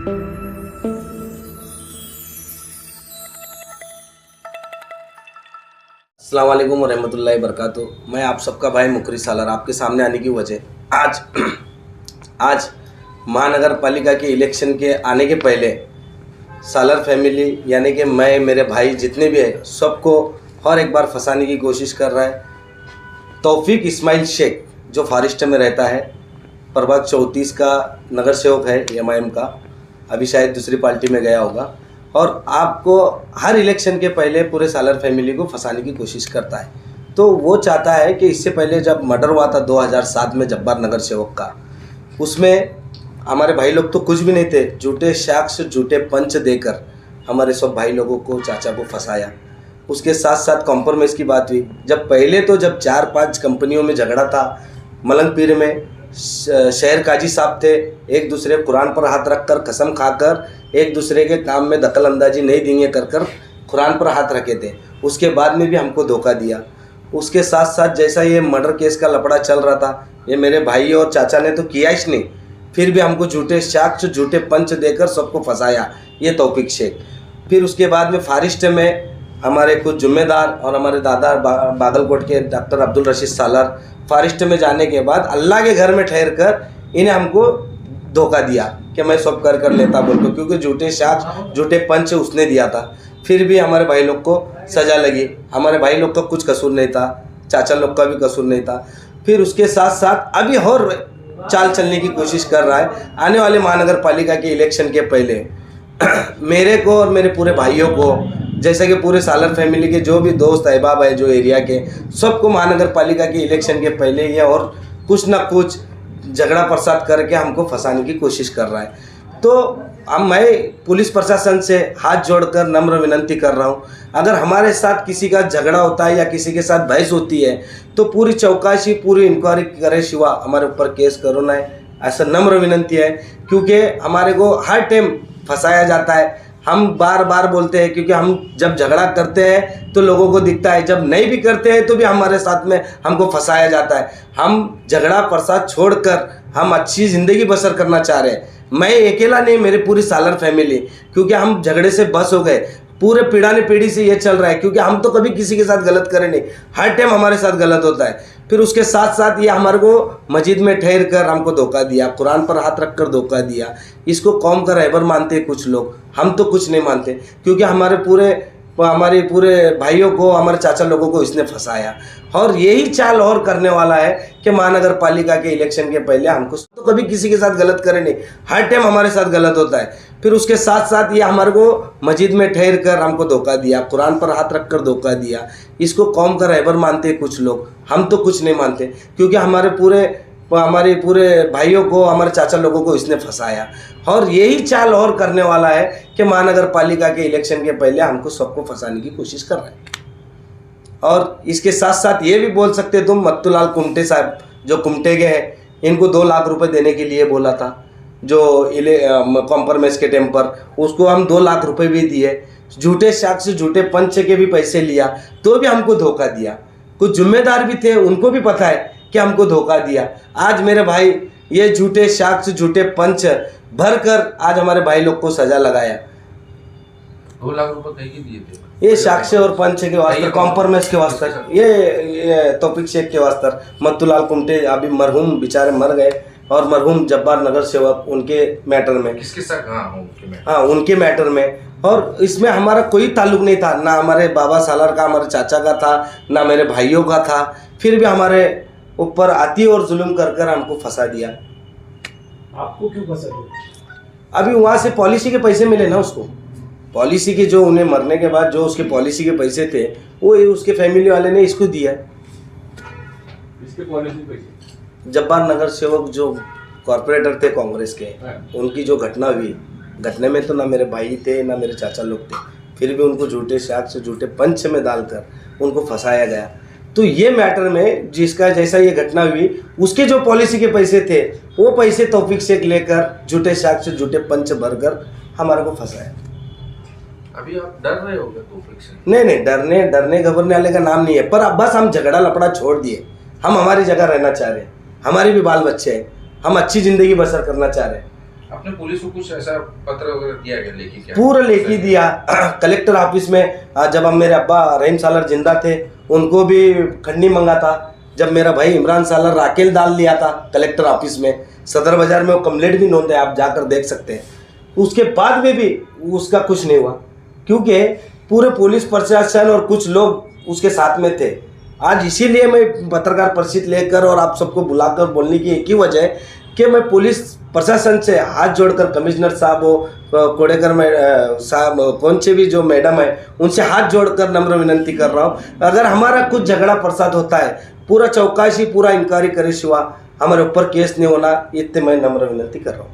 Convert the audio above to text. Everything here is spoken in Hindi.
अस्सलाम वालेकुम रहमतुल्लाहि बरकातुहू। मैं आप सबका भाई मुकरी सालर आपके सामने आने की वजह आज महानगर पालिका के इलेक्शन के आने के पहले सालर फैमिली यानी कि मैं, मेरे भाई जितने भी हैं सबको और एक बार फंसाने की कोशिश कर रहा है। तौफीक इस्माइल शेख जो फॉरेस्ट में रहता है, प्रभाग 34 का नगर सेवक है MIM का, अभी शायद दूसरी पार्टी में गया होगा, और आपको हर इलेक्शन के पहले पूरे सालर फैमिली को फंसाने की कोशिश करता है। तो वो चाहता है कि इससे पहले जब मर्डर हुआ था 2007 में जब्बार नगर सेवक का, उसमें हमारे भाई लोग तो कुछ भी नहीं थे, झूठे साक्ष्य झूठे पंच देकर हमारे सब भाई लोगों को, चाचा को फंसाया। उसके साथ साथ कॉम्प्रोमाइज़ की बात हुई। जब 4-5 कंपनियों में झगड़ा था, मलंग पीर में शहर काजी साहब थे, एक दूसरे कुरान पर हाथ रखकर कसम खाकर एक दूसरे के काम में दखल अंदाजी नहीं देंगे कर कुरान पर हाथ रखे थे। उसके बाद में भी हमको धोखा दिया। उसके साथ साथ जैसा ये मर्डर केस का लफड़ा चल रहा था, ये मेरे भाई और चाचा ने तो किया ही नहीं, फिर भी हमको झूठे साक्ष्य झूठे पंच देकर सबको फंसाया ये तौफीक शेख। फिर उसके बाद में फॉरेस्ट में हमारे कुछ जिम्मेदार और हमारे दादा बागलकोट के डॉक्टर अब्दुल रशीद सालर फॉरेस्ट में जाने के बाद अल्लाह के घर में ठहर कर इन्हें हमको धोखा दिया कि मैं सब कर लेता बोल को, क्योंकि झूठे साक्ष्य झूठे पंच उसने दिया था। फिर भी हमारे भाई लोग को सज़ा लगी। हमारे भाई लोग का कुछ कसूर नहीं था, चाचा लोग का भी कसूर नहीं था। फिर उसके साथ साथ अभी और चाल चलने की कोशिश कर रहा है। आने वाले महानगर पालिका के इलेक्शन के पहले मेरे को और मेरे पूरे भाइयों को, जैसे कि पूरे सालर फैमिली के जो भी दोस्त अहबाब है जो एरिया के, सबको महानगर पालिका के इलेक्शन के पहले ये और कुछ ना कुछ झगड़ा प्रसाद करके हमको फंसाने की कोशिश कर रहा है। तो अब मैं पुलिस प्रशासन से हाथ जोड़कर नम्र विनती कर रहा हूँ, अगर हमारे साथ किसी का झगड़ा होता है या किसी के साथ बहस होती है तो पूरी चौकसी पूरी इंक्वायरी करे सिवा हमारे ऊपर केस करो ना, ऐसा नम्र विनंती है। क्योंकि हमारे को हर टाइम फंसाया जाता है। हम बार बार बोलते हैं, क्योंकि हम जब झगड़ा करते हैं तो लोगों को दिखता है, जब नहीं भी करते हैं तो भी हमारे साथ में हमको फंसाया जाता है। हम झगड़ा प्रसाद छोड़कर हम अच्छी ज़िंदगी बसर करना चाह रहे हैं। मैं अकेला नहीं, मेरी पूरी सालर फैमिली, क्योंकि हम झगड़े से बस हो गए। पूरे पीढ़ी से ये चल रहा है, क्योंकि हम तो कभी किसी के साथ गलत करें नहीं, हर टाइम हमारे साथ गलत होता है। फिर उसके साथ साथ ये हमारे को मस्जिद में ठहर कर हमको धोखा दिया, कुरान पर हाथ रख कर धोखा दिया। इसको कौम का रहबर मानते हैं कुछ लोग, हम तो कुछ नहीं मानते, क्योंकि हमारे पूरे भाइयों को, हमारे चाचा लोगों को इसने फंसाया। और यही चाल और करने वाला है कि महानगर पालिका के इलेक्शन के पहले हमको तो कभी किसी के साथ गलत करे नहीं, हर टाइम हमारे साथ गलत होता है। फिर उसके साथ साथ ये हमारे को मस्जिद में ठहर कर हमको धोखा दिया, कुरान पर हाथ रख कर धोखा दिया। इसको कौम का रहबर मानते हैं कुछ लोग, हम तो कुछ नहीं मानते, क्योंकि हमारे पूरे भाइयों को, हमारे चाचा लोगों को इसने फंसाया। और यही चाल और करने वाला है कि महानगर पालिका के इलेक्शन के पहले हमको सबको फंसाने की कोशिश कर रहा है। और इसके साथ साथ ये भी बोल सकते तुम, मत्तूलाल कुमटे साहब जो कुमटे के हैं, इनको 2 लाख रुपए देने के लिए बोला था, जो कॉम्प्रोमाइज़ के टाइम पर उसको हम 2 लाख रुपए भी दिए। झूठे साक्ष्य झूठे पंच के भी पैसे लिया तो भी हमको धोखा दिया। कुछ जिम्मेदार भी थे, उनको भी पता है कि हमको धोखा दिया। आज मेरे भाई ये झूठे साक्ष्य झूठे पंच भर कर आज हमारे भाई लोग को सजा लगाया। 2 लाख रुपए कहीं के दिए थे? ये साक्ष्य और पंच के वास्ते, कॉम्प्रोमाइज़ के वास्ते, ये तौफीक शेख के वास्ते। मत्तूलाल कुमटे अभी मरहूम बेचारे मर गए, और मरहूम जब्बार नगर सेवक उनके मैटर में, किसके साथ? हाँ उनके मैटर में। और इसमें हमारा कोई ताल्लुक नहीं था, ना हमारे बाबा सालर का, हमारे चाचा का था, ना मेरे भाइयों का था। फिर भी हमारे ऊपर आती और जुल्म कर हमको फंसा दिया। आपको क्यों फंसा दिया? अभी वहाँ से पॉलिसी के पैसे मिले ना उसको, पॉलिसी के जो उन्हें मरने के बाद जो उसके पॉलिसी के पैसे थे वो उसके फैमिली वाले ने इसको दिया। इसके पॉलिसी पैसे? जब्बार नगर सेवक जो कॉर्पोरेटर थे कांग्रेस के, उनकी जो घटना हुई, घटने में तो ना मेरे भाई थे ना मेरे चाचा लोग थे, फिर भी उनको झूठे साक्ष्य झूठे पंच में डालकर उनको फंसाया गया। तो ये मैटर में जिसका जैसा ये घटना हुई, उसके जो पॉलिसी के पैसे थे वो पैसे तौफीक शेख लेकर झूठे साक्ष्य झूठे पंच भरकर हमारे को फंसाया। अभी आप डर रहे हो क्या तौफीक से? नहीं, डरने घबरने वाले का नाम नहीं है, पर अब बस हम झगड़ा लपड़ा छोड़ दिए। हम हमारी जगह रहना चाह रहे हैं, हमारे भी बाल बच्चे हैं, हम अच्छी ज़िंदगी बसर करना चाह रहे हैं। आपने पुलिस को कुछ ऐसा पत्र वगैरह दिया क्या, लेखी क्या? पूरा लेखी दिया कलेक्टर ऑफिस में। जब हम मेरे अब्बा रहीम सालर जिंदा थे उनको भी खंडनी मंगा था। जब मेरा भाई इमरान सालर राकेल डाल लिया था कलेक्टर ऑफिस में, सदर बाजार में वो कंप्लेंट भी नोंद है, आप जाकर देख सकते हैं। उसके बाद में भी उसका कुछ नहीं हुआ, क्योंकि पूरे पुलिस प्रशासन और कुछ लोग उसके साथ में थे। आज इसीलिए मैं पत्रकार परिषद लेकर और आप सबको बुलाकर बोलने की एक ही वजह है कि मैं पुलिस प्रशासन से हाथ जोड़कर, कमिश्नर साहब हो, कोडेकर साहब, कौन से भी जो मैडम है, उनसे हाथ जोड़कर नम्र विनंती कर रहा हूँ, अगर हमारा कुछ झगड़ा प्रसाद होता है, पूरा चौकाशी, पूरा इंक्वायरी करे सिवा हमारे ऊपर केस नहीं होना, इतने मैं नम्र विनंती कर रहा हूँ।